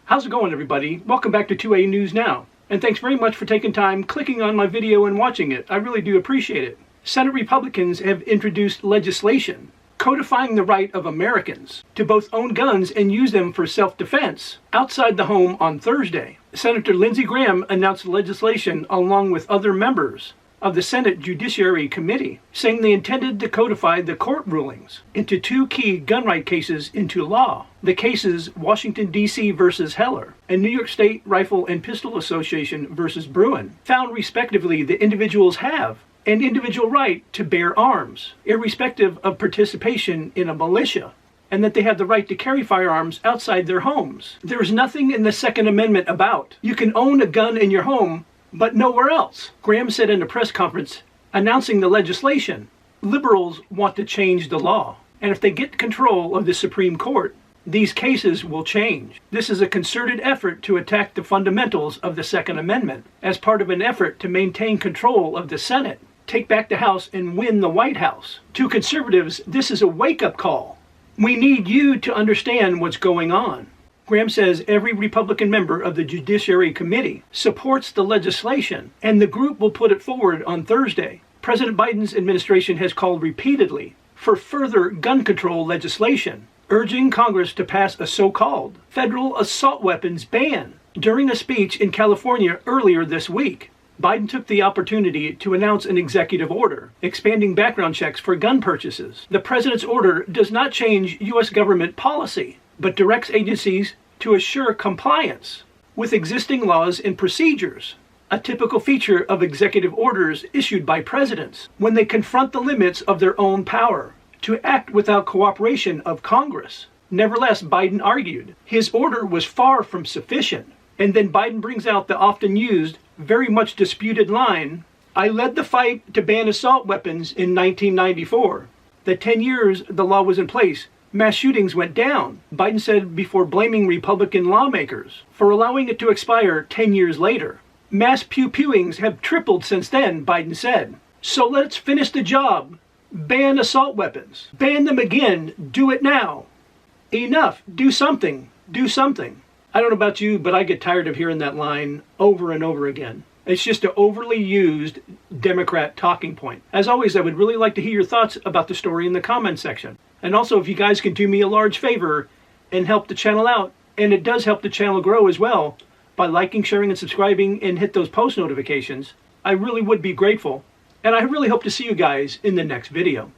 How's it going, everybody? Welcome back to 2A News Now. And thanks very much for taking time, clicking on my video and watching it. I really do appreciate it. Senate Republicans have introduced legislation codifying the right of Americans to both own guns and use them for self-defense outside the home on Thursday. Senator Lindsey Graham announced legislation along with other members of the Senate Judiciary Committee, saying they intended to codify the court rulings into two key gun right cases into law. The cases Washington, D.C. versus Heller and New York State Rifle and Pistol Association versus Bruen found respectively that individuals have an individual right to bear arms, irrespective of participation in a militia, and that they have the right to carry firearms outside their homes. There is nothing in the Second Amendment about you can own a gun in your home but nowhere else. Graham said in a press conference announcing the legislation, liberals want to change the law, and if they get control of the Supreme Court, these cases will change. This is a concerted effort to attack the fundamentals of the Second Amendment as part of an effort to maintain control of the Senate, take back the House, and win the White House. To conservatives, this is a wake-up call. We need you to understand what's going on. Graham says every Republican member of the Judiciary Committee supports the legislation, and the group will put it forward on Thursday. President Biden's administration has called repeatedly for further gun control legislation, urging Congress to pass a so-called federal assault weapons ban. During a speech in California earlier this week, Biden took the opportunity to announce an executive order expanding background checks for gun purchases. The president's order does not change U.S. government policy, but directs agencies to assure compliance with existing laws and procedures, a typical feature of executive orders issued by presidents when they confront the limits of their own power to act without cooperation of Congress. Nevertheless, Biden argued his order was far from sufficient, and then Biden brings out the often used, very much disputed line, "I led the fight to ban assault weapons in 1994. The 10 years the law was in place, mass shootings went down," Biden said before blaming Republican lawmakers for allowing it to expire 10 years later. "Mass pew-pewings have tripled since then," Biden said. "So let's finish the job. Ban assault weapons. Ban them again. Do it now. Enough. Do something. Do something." I don't know about you, but I get tired of hearing that line over and over again. It's just an overly used Democrat talking point. As always, I would really like to hear your thoughts about the story in the comment section. And also, if you guys could do me a large favor and help the channel out, and it does help the channel grow as well, by liking, sharing, and subscribing, and hit those post notifications, I really would be grateful. And I really hope to see you guys in the next video.